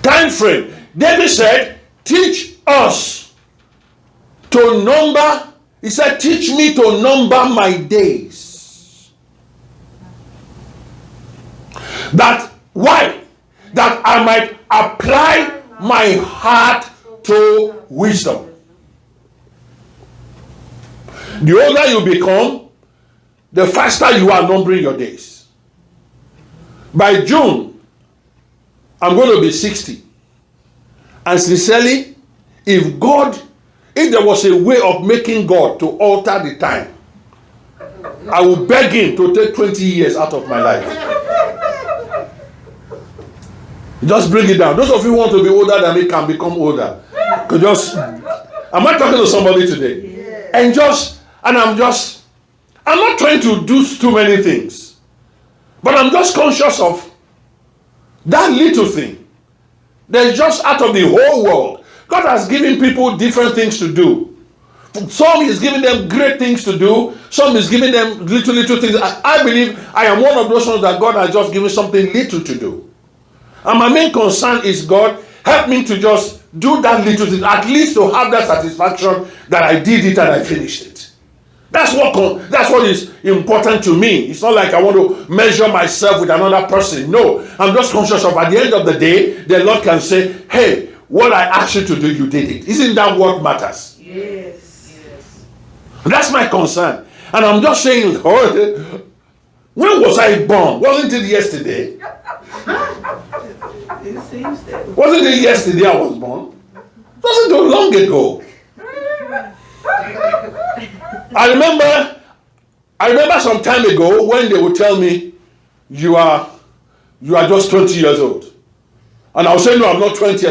Time frame. David said, teach us to number. He said, teach me to number my days. That, why? That I might apply my heart to wisdom. The older you become, the faster you are numbering your days. By June, I'm going to be 60. And sincerely, if there was a way of making God to alter the time, I will beg him to take 20 years out of my life. Just bring it down. Those of you who want to be older than me can become older. Am I talking to somebody today? And I'm not trying to do too many things. But I'm just conscious of that little thing. There's just out of the whole world. God has given people different things to do. Some is giving them great things to do. Some is giving them little things. I believe I am one of those ones that God has just given something little to do. And my main concern is, God, help me to just do that little thing, at least to have that satisfaction that I did it and I finished it. That's what is important to me. It's not like I want to measure myself with another person. No, I'm just conscious of, at the end of the day, the Lord can say, hey, what I asked you to do, you did it. Isn't that what matters? Yes. That's my concern. And I'm just saying, when was I born? Wasn't it yesterday? It seems that. Wasn't it yesterday I was born? Wasn't too long ago. I remember some time ago when they would tell me, you are just 20 years old. And I would say, no, I'm not 20,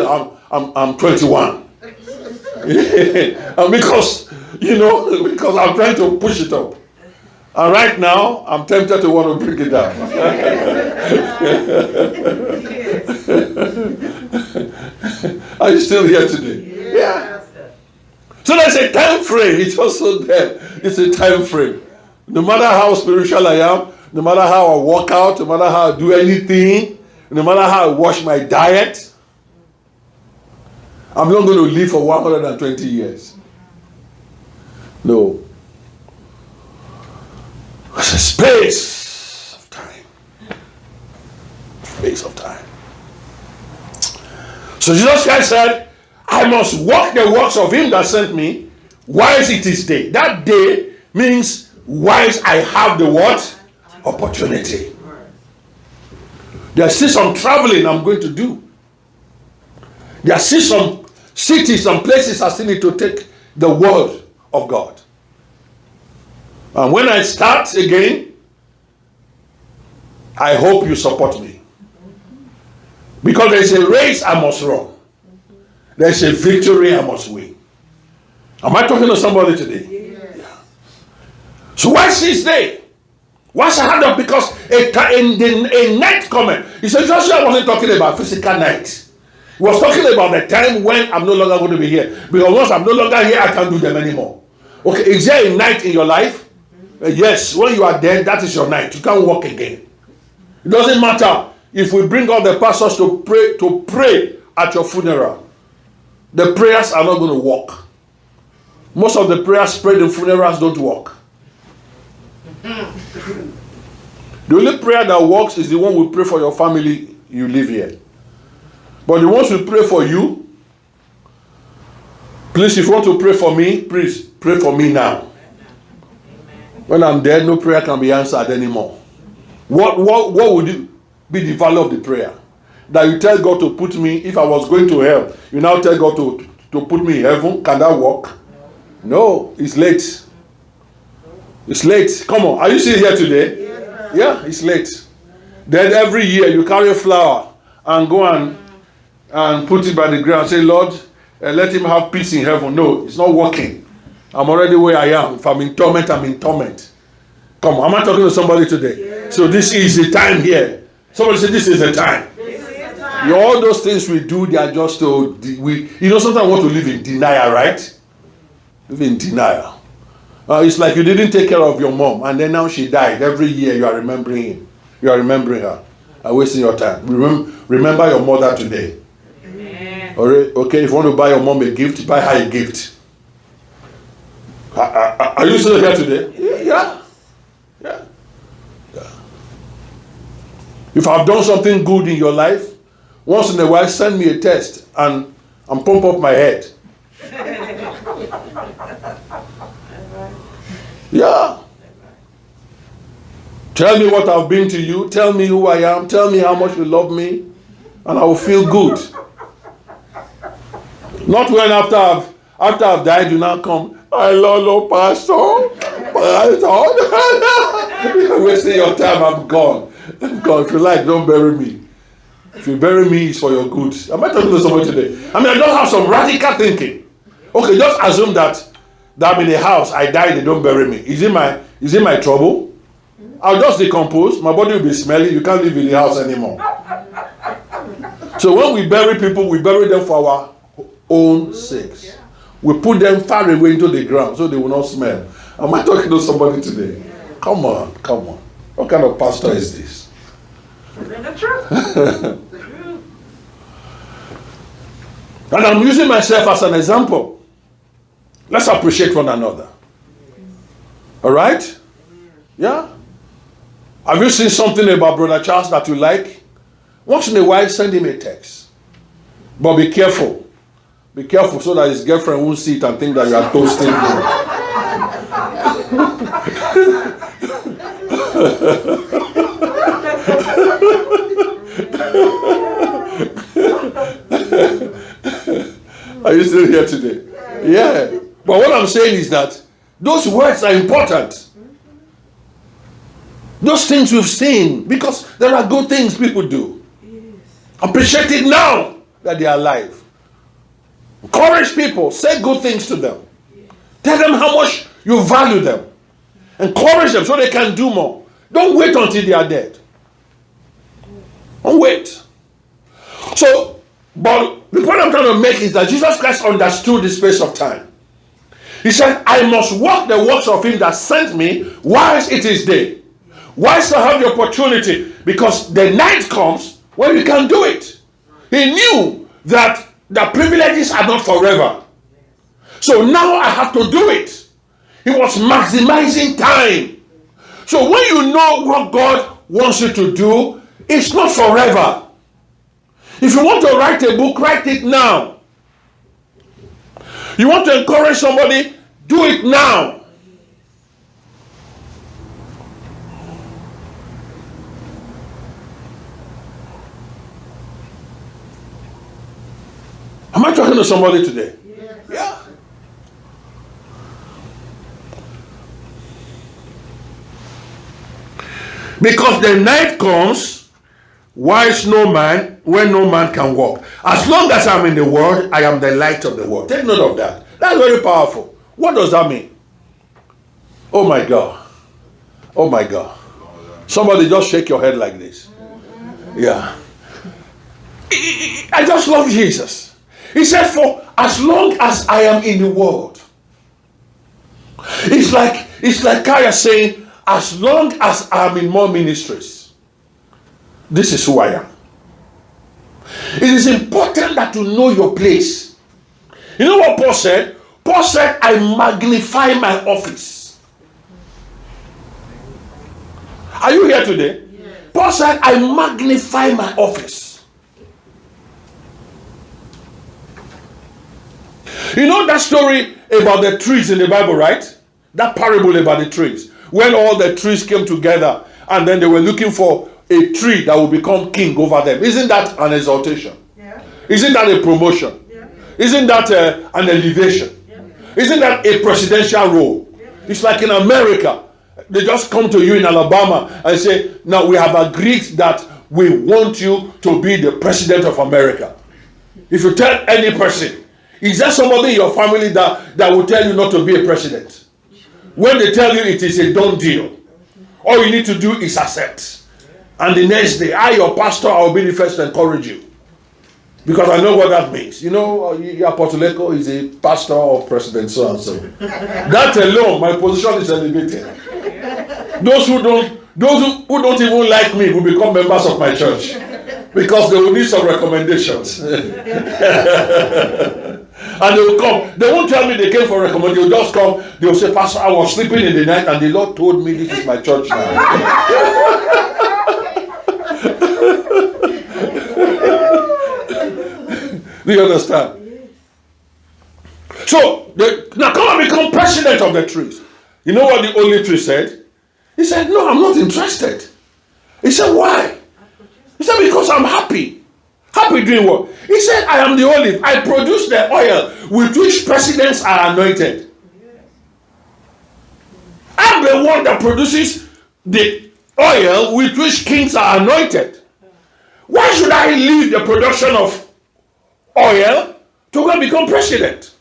I'm 21. And because I'm trying to push it up. And right now, I'm tempted to want to bring it down. Are you still here today? Yeah. So there's a time frame. It's also there. It's a time frame. No matter how spiritual I am, no matter how I walk out, no matter how I do anything, no matter how I wash my diet, I'm not going to live for 120 years. No. It's a space of time. Space of time. So Jesus Christ said, I must walk the works of him that sent me, whilst it is day. That day means whilst I have the what? Opportunity. There's still some traveling I'm going to do. There's still some cities and places I still need to take the word of God. And when I start again, I hope you support me. Because there's a race I must run. There's a victory I must win. Am I talking to somebody today? Yes. Yeah. So why this day? Why's I had up? Because a night coming. He said, Joshua wasn't talking about physical night. He was talking about the time when I'm no longer going to be here. Because once I'm no longer here, I can't do them anymore. Okay, is there a night in your life? Yes, when you are dead, that is your night. You can't walk again. It doesn't matter if we bring all the pastors to pray at your funeral. The prayers are not going to work. Most of the prayers prayed in funerals don't work. The only prayer that works is the one we pray for your family you live here. But the ones we pray for you, please, if you want to pray for me, please pray for me now. When I'm dead, no prayer can be answered anymore. What would be the value of the prayer? That you tell God to put me, if I was going to hell, you now tell God to put me in heaven. Can that work? No, it's late. It's late. Come on, are you still here today? Yeah, it's late. Then every year you carry a flower and go and put it by the ground. Say, Lord, let him have peace in heaven. No, it's not working. I'm already where I am. If I'm in torment, I'm in torment. Come on, am I talking to somebody today? So this is the time here. Somebody say, this is the time. All those things we do, they are just sometimes we want to live in denial, right? Live in denial. It's like you didn't take care of your mom, and then now she died. Every year you are remembering him. You are remembering her. I'm wasting your time. Remember your mother today. Okay, if you want to buy your mom a gift, buy her a gift. Are you still here today? Yeah. If I've done something good in your life, once in a while send me a text and pump up my head. Yeah. Tell me what I've been to you. Tell me who I am. Tell me how much you love me. And I will feel good. Not when after I've died, you now come, I love you, Pastor. You're wasting your time. I'm gone. If you like, don't bury me. If you bury me, it's for your good. Am I talking to someone today? I don't have some radical thinking. Okay, just assume that I'm in a house, I die, they don't bury me. Is it my trouble? I'll just decompose. My body will be smelly. You can't live in the house anymore. So when we bury people, we bury them for our own sakes. We put them far away into the ground so they will not smell. Am I talking to somebody today? Come on. What kind of pastor is this? The truth. And I'm using myself as an example. Let's appreciate one another. All right? Yeah? Have you seen something about Brother Charles that you like? Once in a while, send him a text. But be careful. Be careful so that his girlfriend won't see it and think that you are toasting him. Are you still here today? Yeah. But what I'm saying is that those words are important. Those things we've seen, because there are good things people do. Appreciate it now that they are alive. Encourage people. Say good things to them. Tell them how much you value them. Encourage them so they can do more. Don't wait until they are dead. Don't wait. So, but the point I'm trying to make is that Jesus Christ understood the space of time. He said, I must work the works of him that sent me whilst it is day. Whilst I have the opportunity, because the night comes when you can do it. He knew that the privileges are not forever. So now I have to do it. He was maximizing time. So when you know what God wants you to do, it's not forever. If you want to write a book, write it now. You want to encourage somebody, do it now. Am I talking to somebody today? Yes. Yeah. Because the night comes whilst when no man can walk. As long as I'm in the world, I am the light of the world. Take note of that. That's very powerful. What does that mean? Oh my God. Oh my God. Somebody just shake your head like this. Yeah. I just love Jesus. He said, for as long as I am in the world. It's like Kaya saying, as long as I am in more ministries, this is who I am. It is important that you know your place. You know what Paul said? Paul said, I magnify my office. Are you here today? Yes. Paul said, I magnify my office. You know that story about the trees in the Bible, right? That parable about the trees. When all the trees came together and then they were looking for a tree that will become king over them. Isn't that an exaltation? Yeah. Isn't that a promotion? Yeah. Isn't that an elevation? Yeah. Isn't that a presidential role? Yeah. It's like in America. They just come to you in Alabama and say, now we have agreed that we want you to be the president of America. If you tell any person, is there somebody in your family that will tell you not to be a president? When they tell you it is a done deal, all you need to do is accept. And the next day, I, your pastor, I will be the first to encourage you. Because I know what that means. You know, Apostoleko is a pastor of President so-and-so. That alone, my position is elevated. Those who don't even like me will become members of my church. Because they will need some recommendations. And they will come. They won't tell me they came for recommendation. They'll just come. They'll say, Pastor, I was sleeping in the night and the Lord told me this is my church now. Do you understand? So, now come and become president of the trees. You know what the olive tree said? He said, no, I'm not interested. He said, why? He said, because I'm happy. Happy doing what? He said, I am the olive. I produce the oil with which presidents are anointed. I'm the one that produces the oil with which kings are anointed. Why should I leave the production of oil to go and become president?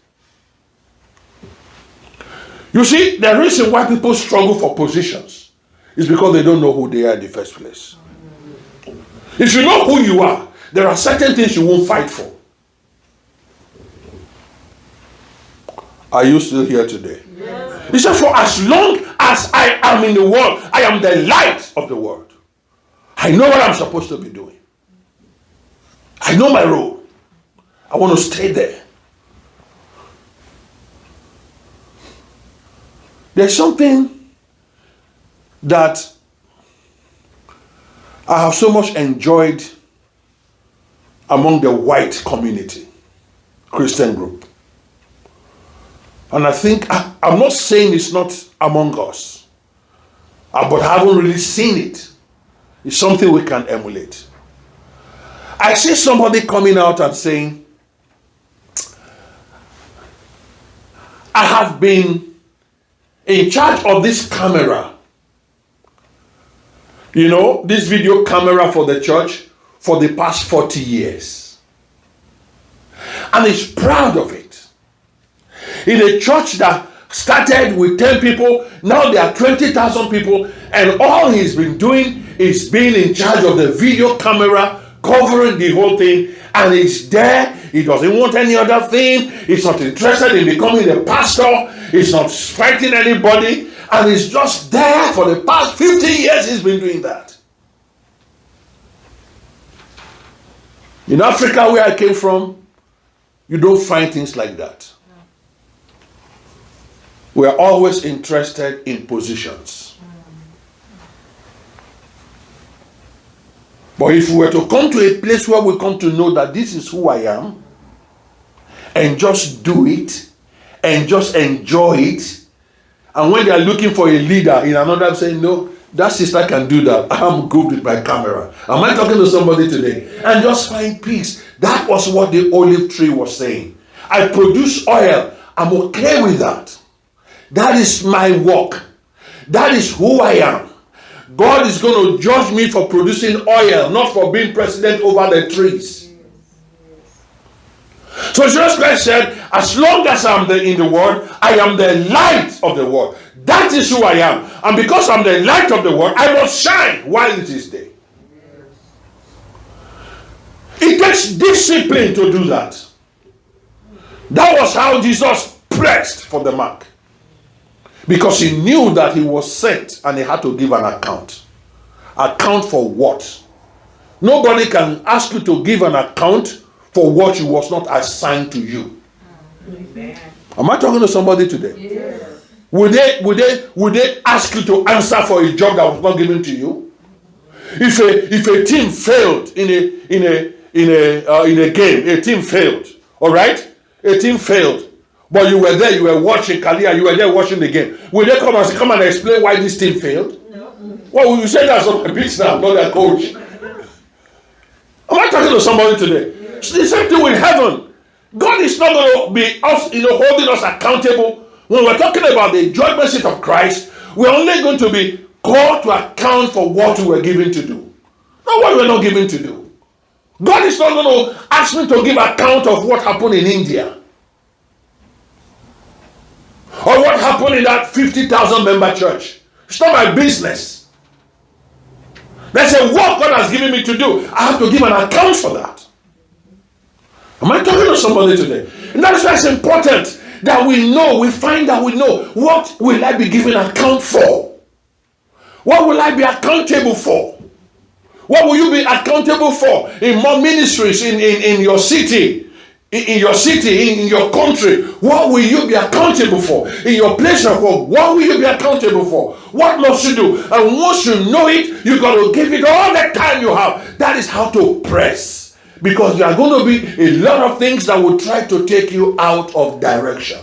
You see, the reason why people struggle for positions is because they don't know who they are in the first place. If you know who you are, there are certain things you won't fight for. Are you still here today? Yes. He said, for as long as I am in the world, I am the light of the world. I know what I'm supposed to be doing. I know my role. I want to stay there. There's something that I have so much enjoyed among the white community, Christian group. And I think, I'm not saying it's not among us, but I haven't really seen it. It's something we can emulate. I see somebody coming out and saying, I have been in charge of this camera, you know, this video camera for the church for the past 40 years. And he's proud of it. In a church that started with 10 people, now there are 20,000 people, and all he's been doing is being in charge of the video camera, covering the whole thing, and he's there. He doesn't want any other thing. He's not interested in becoming a pastor. He's not fighting anybody, and he's just there. For the past 50 years he's been doing that. In Africa, where I came from, you don't find things like that. We are always interested in positions. But if we were to come to a place where we come to know that this is who I am, and just do it, and just enjoy it, and when they are looking for a leader in another, saying, no, that sister can do that. I'm good with my camera. Am I talking to somebody today? And just find peace. That was what the olive tree was saying. I produce oil. I'm okay with that. That is my work. That is who I am. God is going to judge me for producing oil, not for being president over the trees. So Jesus Christ said, as long as I'm in the world, I am the light of the world. That is who I am. And because I'm the light of the world, I must shine while it is day. It takes discipline to do that. That was how Jesus pressed for the mark. Because he knew that he was sent and he had to give an account. Account for what? Nobody can ask you to give an account for what you was not assigned to you. Amen. Am I talking to somebody today? Yes. Would they ask you to answer for a job that was not given to you? If a team failed in a game, a team failed. All right, a team failed. But you were there, you were watching Kalia, you were there watching the game. Will they come and explain why this team failed? No. Well, you say that's on the pitch now, not their coach. Am I talking to somebody today? It's the same thing with heaven. God is not going to be holding us accountable. When we're talking about the judgment seat of Christ, we're only going to be called to account for what we were given to do, not what we're not given to do. God is not going to ask me to give account of what happened in India, or what happened in that 50,000 member church. It's not my business. There's a work God has given me to do. I have to give an account for that. Am I talking to somebody today? And that's why it's important that we know, we know what will I be giving account for? What will I be accountable for? What will you be accountable for in more ministries in your city? In your city, in your country, what will you be accountable for? In your place of work, what will you be accountable for? What must you do? And once you know it, you got to give it all the time you have. That is how to press. Because there are going to be a lot of things that will try to take you out of direction.